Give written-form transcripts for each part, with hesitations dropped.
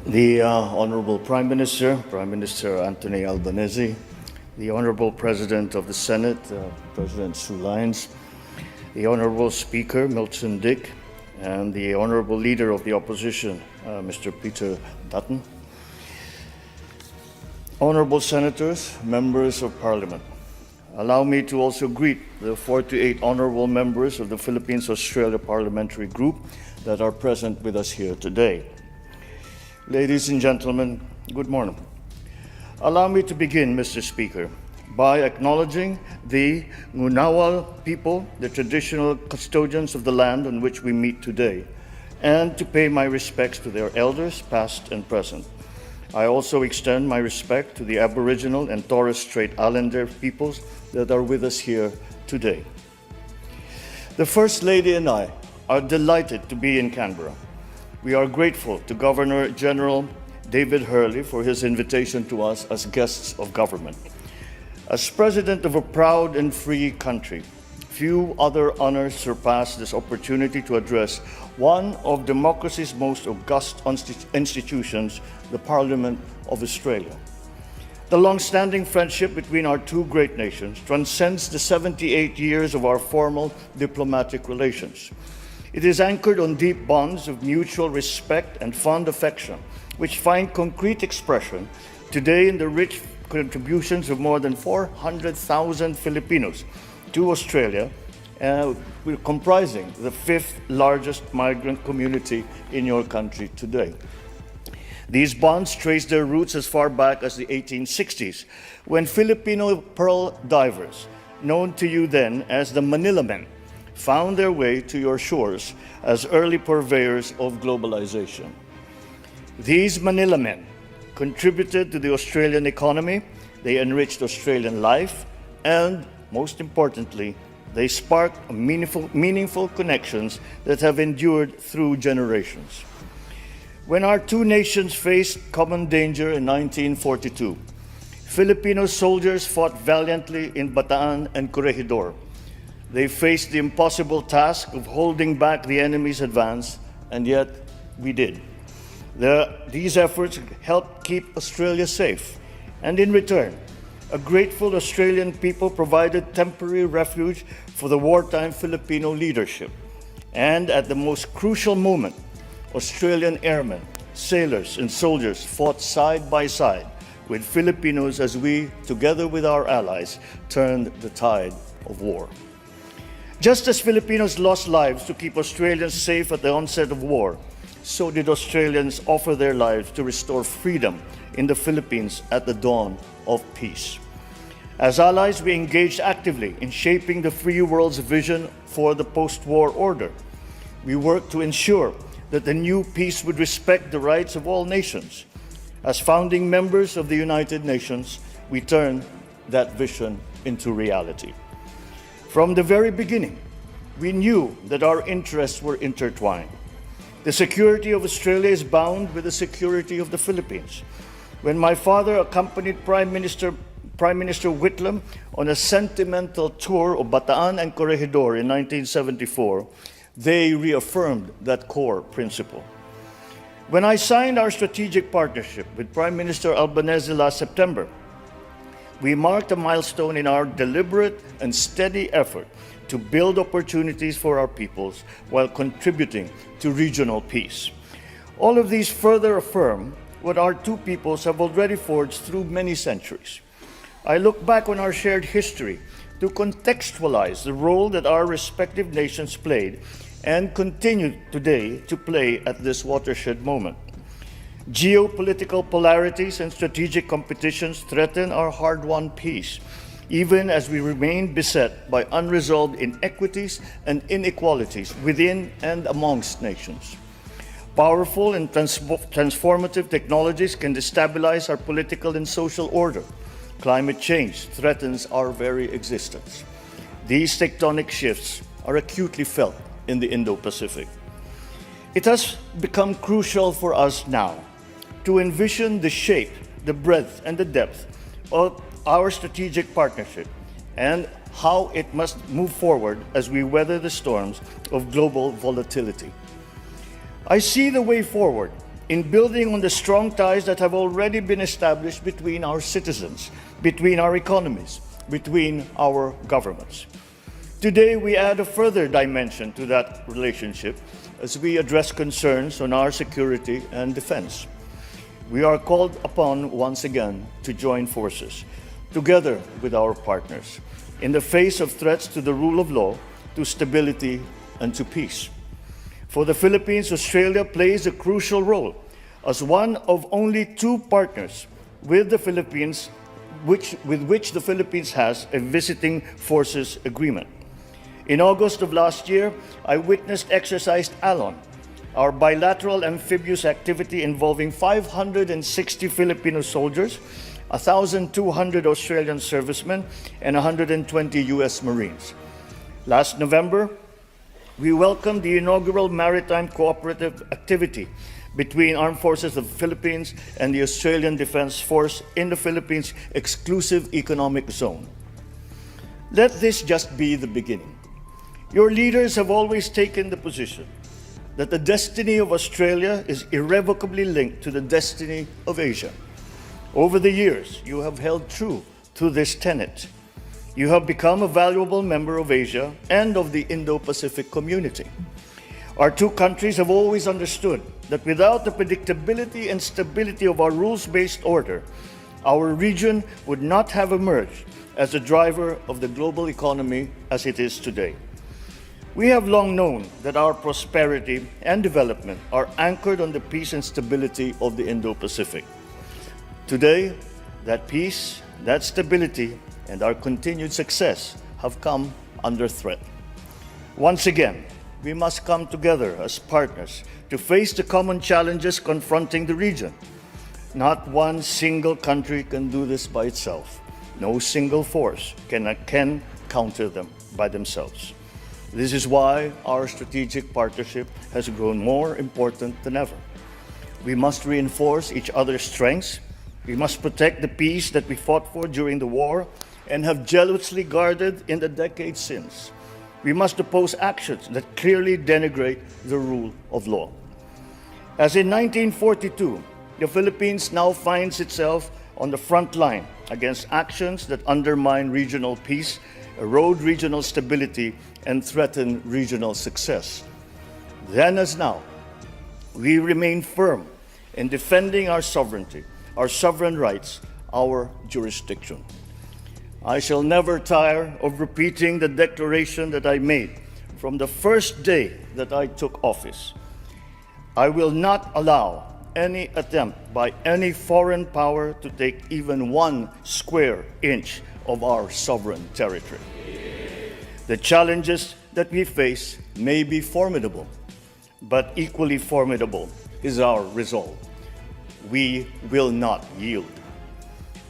The Honorable Prime Minister Anthony Albanese, the Honorable President of the Senate, President Sue Lyons, the Honorable Speaker Milton Dick, and the Honorable Leader of the Opposition, Mr. Peter Dutton, Honorable Senators, Members of Parliament. Allow me to also greet the 48 honorable members of the Philippines-Australia Parliamentary Group that are present with us here today. Ladies and gentlemen, good morning. Allow me to begin, Mr. Speaker, by acknowledging the Ngunawal people, the traditional custodians of the land on which we meet today, and to pay my respects to their elders, past and present. I also extend my respect to the Aboriginal and Torres Strait Islander peoples that are with us here today. The First Lady and I are delighted to be in Canberra. We are grateful to Governor General David Hurley for his invitation to us as guests of government. As president of a proud and free country, few other honors surpass this opportunity to address one of democracy's most august institutions, the Parliament of Australia. The long-standing friendship between our two great nations transcends the 78 years of our formal diplomatic relations. It is anchored on deep bonds of mutual respect and fond affection, which find concrete expression today in the rich contributions of more than 400,000 Filipinos to Australia, comprising the fifth largest migrant community in your country today. These bonds trace their roots as far back as the 1860s, when Filipino pearl divers, known to you then as the Manila Men, found their way to your shores as early purveyors of globalization. These Manila Men contributed to the Australian economy, they enriched Australian life, and most importantly, they sparked meaningful connections that have endured through generations. When our two nations faced common danger in 1942, Filipino soldiers fought valiantly in Bataan and Corregidor. They faced the impossible task of holding back the enemy's advance, and yet we did. These efforts helped keep Australia safe, and in return, a grateful Australian people provided temporary refuge for the wartime Filipino leadership. And at the most crucial moment, Australian airmen, sailors, and soldiers fought side by side with Filipinos as we, together with our allies, turned the tide of war. Just as Filipinos lost lives to keep Australians safe at the onset of war, so did Australians offer their lives to restore freedom in the Philippines at the dawn of peace. As allies, we engaged actively in shaping the free world's vision for the post-war order. We worked to ensure that the new peace would respect the rights of all nations. As founding members of the United Nations, we turned that vision into reality. From the very beginning, we knew that our interests were intertwined. The security of Australia is bound with the security of the Philippines. When my father accompanied Prime Minister Whitlam on a sentimental tour of Bataan and Corregidor in 1974, they reaffirmed that core principle. When I signed our strategic partnership with Prime Minister Albanese last September, we marked a milestone in our deliberate and steady effort to build opportunities for our peoples while contributing to regional peace. All of these further affirm what our two peoples have already forged through many centuries. I look back on our shared history to contextualize the role that our respective nations played and continue today to play at this watershed moment. Geopolitical polarities and strategic competitions threaten our hard-won peace, even as we remain beset by unresolved inequities and inequalities within and amongst nations. Powerful and transformative technologies can destabilize our political and social order. Climate change threatens our very existence. These tectonic shifts are acutely felt in the Indo-Pacific. It has become crucial for us now to envision the shape, the breadth, and the depth of our strategic partnership and how it must move forward as we weather the storms of global volatility. I see the way forward in building on the strong ties that have already been established between our citizens, between our economies, between our governments. Today, we add a further dimension to that relationship as we address concerns on our security and defense. We are called upon once again to join forces, together with our partners, in the face of threats to the rule of law, to stability, and to peace. For the Philippines, Australia plays a crucial role as one of only two partners with the Philippines, with which the Philippines has a visiting forces agreement. In August of last year, I witnessed Exercise Alon, our bilateral amphibious activity involving 560 Filipino soldiers, 1,200 Australian servicemen, and 120 U.S. Marines. Last November, we welcomed the inaugural maritime cooperative activity between Armed Forces of the Philippines and the Australian Defence Force in the Philippines' exclusive economic zone. Let this just be the beginning. Your leaders have always taken the position that the destiny of Australia is irrevocably linked to the destiny of Asia. Over the years, you have held true to this tenet. You have become a valuable member of Asia and of the Indo-Pacific community. Our two countries have always understood that without the predictability and stability of our rules-based order, our region would not have emerged as a driver of the global economy as it is today. We have long known that our prosperity and development are anchored on the peace and stability of the Indo-Pacific. Today, that peace, that stability, and our continued success have come under threat. Once again, we must come together as partners to face the common challenges confronting the region. Not one single country can do this by itself. No single force can counter them by themselves. This is why our strategic partnership has grown more important than ever. We must reinforce each other's strengths. We must protect the peace that we fought for during the war and have jealously guarded in the decades since. We must oppose actions that clearly denigrate the rule of law. As in 1942, the Philippines now finds itself on the front line against actions that undermine regional peace, erode regional stability, and threaten regional success. Then as now, we remain firm in defending our sovereignty, our sovereign rights, our jurisdiction. I shall never tire of repeating the declaration that I made from the first day that I took office. I will not allow any attempt by any foreign power to take even 1 square inch of our sovereign territory. The challenges that we face may be formidable, but equally formidable is our resolve. We will not yield.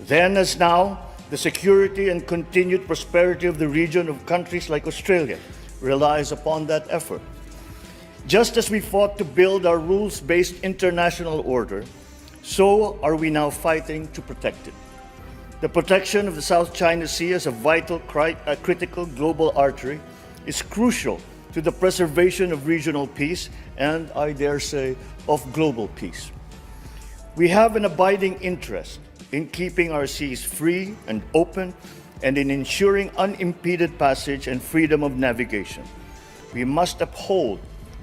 Then as now, the security and continued prosperity of the region of countries like Australia relies upon that effort. Just as we fought to build our rules-based international order, so are we now fighting to protect it. The protection of the South China Sea as a vital, critical global artery is crucial to the preservation of regional peace and, I dare say, of global peace. We have an abiding interest in keeping our seas free and open and in ensuring unimpeded passage and freedom of navigation. We must uphold,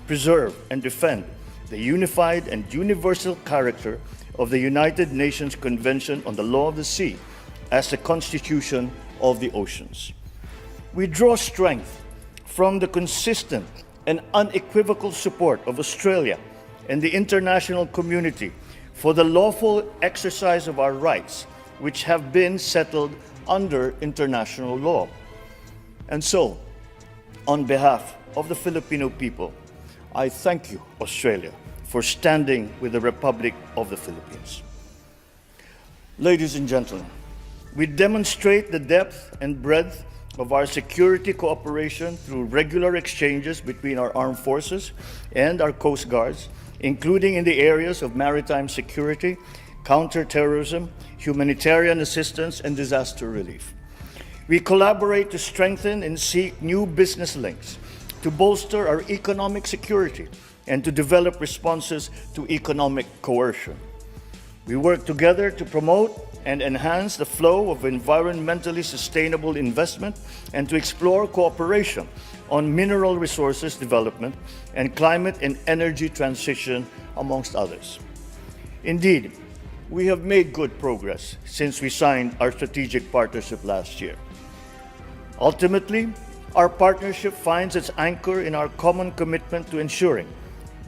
preserve, and defend the unified and universal character of the United Nations Convention on the Law of the Sea as the constitution of the oceans. We draw strength from the consistent and unequivocal support of Australia and the international community for the lawful exercise of our rights, which have been settled under international law. And so, on behalf of the Filipino people, I thank you, Australia, for standing with the Republic of the Philippines. Ladies and gentlemen, we demonstrate the depth and breadth of our security cooperation through regular exchanges between our armed forces and our coast guards, including in the areas of maritime security, counterterrorism, humanitarian assistance, and disaster relief. We collaborate to strengthen and seek new business links, to bolster our economic security, and to develop responses to economic coercion. We work together to promote and enhance the flow of environmentally sustainable investment and to explore cooperation on mineral resources development and climate and energy transition, amongst others. Indeed, we have made good progress since we signed our strategic partnership last year. Ultimately, our partnership finds its anchor in our common commitment to ensuring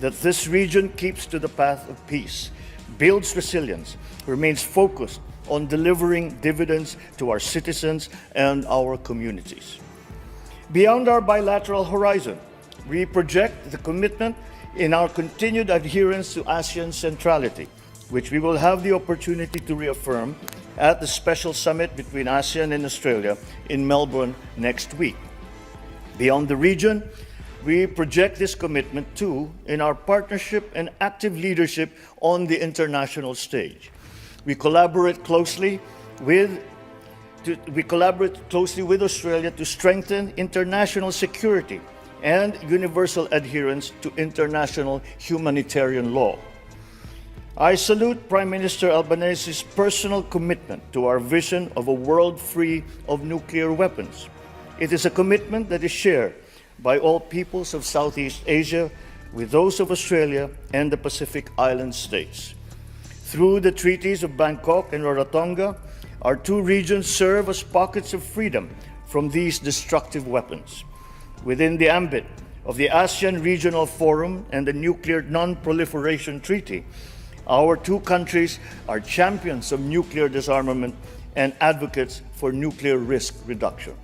that this region keeps to the path of peace, builds resilience, remains focused on delivering dividends to our citizens and our communities. Beyond our bilateral horizon, we project the commitment in our continued adherence to ASEAN centrality, which we will have the opportunity to reaffirm at the special summit between ASEAN and Australia in Melbourne next week. Beyond the region, we project this commitment too in our partnership and active leadership on the international stage. We collaborate closely with Australia to strengthen international security and universal adherence to international humanitarian law. I salute Prime Minister Albanese's personal commitment to our vision of a world free of nuclear weapons. It is a commitment that is shared by all peoples of Southeast Asia, with those of Australia and the Pacific Island states. Through the treaties of Bangkok and Rarotonga, our two regions serve as pockets of freedom from these destructive weapons. Within the ambit of the ASEAN Regional Forum and the Nuclear Non-Proliferation Treaty, our two countries are champions of nuclear disarmament and advocates for nuclear risk reduction.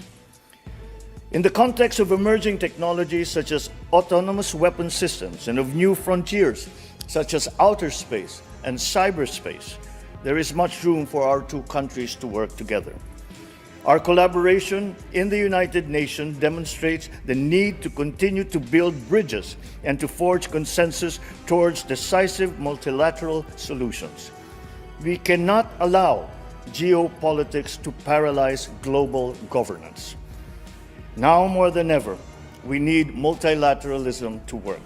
In the context of emerging technologies such as autonomous weapon systems and of new frontiers such as outer space and cyberspace, there is much room for our two countries to work together. Our collaboration in the United Nations demonstrates the need to continue to build bridges and to forge consensus towards decisive multilateral solutions. We cannot allow geopolitics to paralyze global governance. Now more than ever, we need multilateralism to work.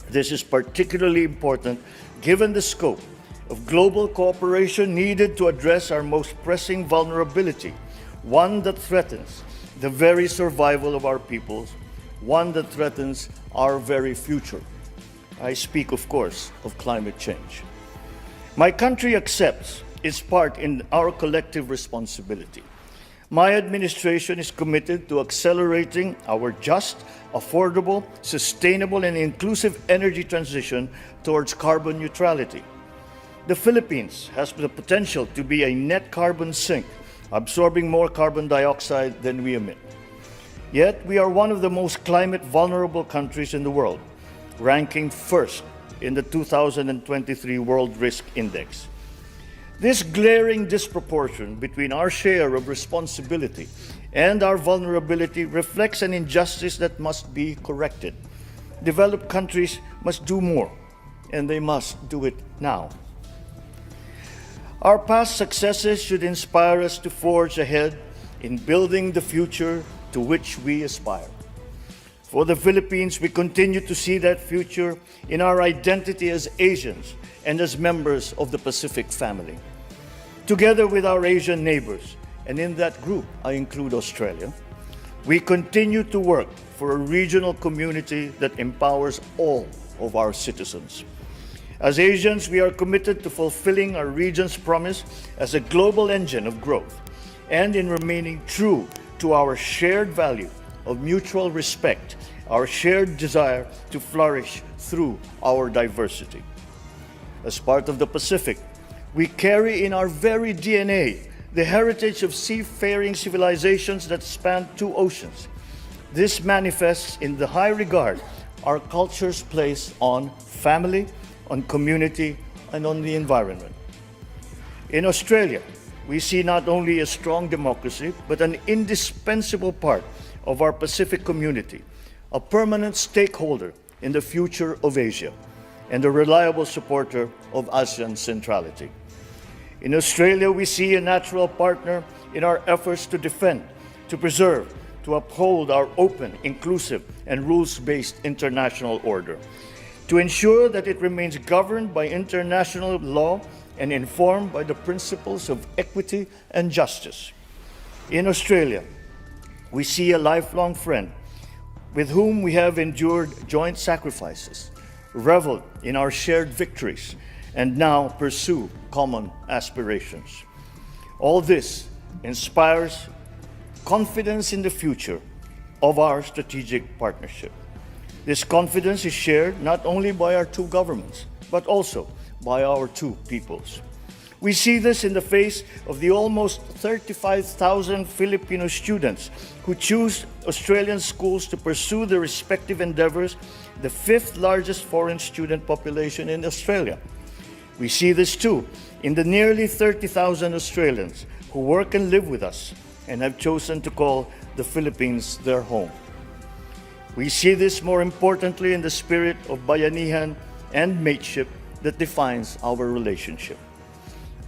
This is particularly important given the scope of global cooperation needed to address our most pressing vulnerability, one that threatens the very survival of our peoples, one that threatens our very future. I speak, of course, of climate change. My country accepts its part in our collective responsibility. My administration is committed to accelerating our just, affordable, sustainable, and inclusive energy transition towards carbon neutrality. The Philippines has the potential to be a net carbon sink, absorbing more carbon dioxide than we emit. Yet, we are one of the most climate vulnerable countries in the world, ranking first in the 2023 World Risk Index. This glaring disproportion between our share of responsibility and our vulnerability reflects an injustice that must be corrected. Developed countries must do more, and they must do it now. Our past successes should inspire us to forge ahead in building the future to which we aspire. For the Philippines, we continue to see that future in our identity as Asians and as members of the Pacific family. Together with our Asian neighbors, and in that group I include Australia, we continue to work for a regional community that empowers all of our citizens. As Asians, we are committed to fulfilling our region's promise as a global engine of growth and in remaining true to our shared value of mutual respect, our shared desire to flourish through our diversity. As part of the Pacific, we carry in our very DNA the heritage of seafaring civilizations that span two oceans. This manifests in the high regard our cultures place on family, on community, and on the environment. In Australia, we see not only a strong democracy, but an indispensable part of our Pacific community, a permanent stakeholder in the future of Asia, and a reliable supporter of ASEAN centrality. In Australia, we see a natural partner in our efforts to defend, to preserve, to uphold our open, inclusive, and rules-based international order. to ensure that it remains governed by international law and informed by the principles of equity and justice. In Australia, we see a lifelong friend with whom we have endured joint sacrifices, reveled in our shared victories, and now pursue common aspirations. All this inspires confidence in the future of our strategic partnership. This confidence is shared not only by our two governments, but also by our two peoples. We see this in the face of the almost 35,000 Filipino students who choose Australian schools to pursue their respective endeavors, the fifth largest foreign student population in Australia. We see this too in the nearly 30,000 Australians who work and live with us and have chosen to call the Philippines their home. We see this more importantly in the spirit of bayanihan and mateship that defines our relationship.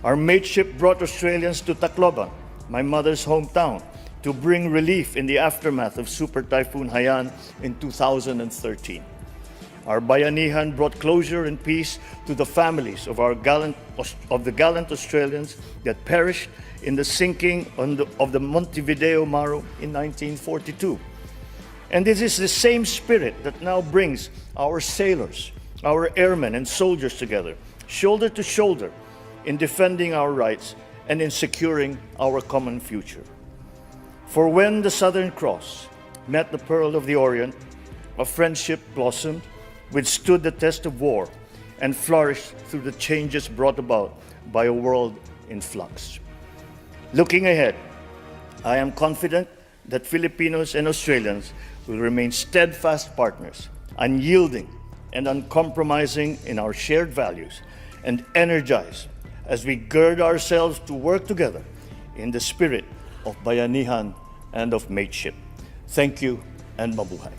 Our mateship brought Australians to Tacloban, my mother's hometown, to bring relief in the aftermath of Super Typhoon Haiyan in 2013. Our bayanihan brought closure and peace to the families of the gallant Australians that perished in the sinking of the Montevideo Maru in 1942. And this is the same spirit that now brings our sailors, our airmen and soldiers together, shoulder to shoulder, in defending our rights and in securing our common future. For when the Southern Cross met the Pearl of the Orient, a friendship blossomed, withstood the test of war, and flourished through the changes brought about by a world in flux. Looking ahead, I am confident that Filipinos and Australians will remain steadfast partners, unyielding and uncompromising in our shared values, and energized as we gird ourselves to work together in the spirit of bayanihan and of mateship. Thank you and mabuhay.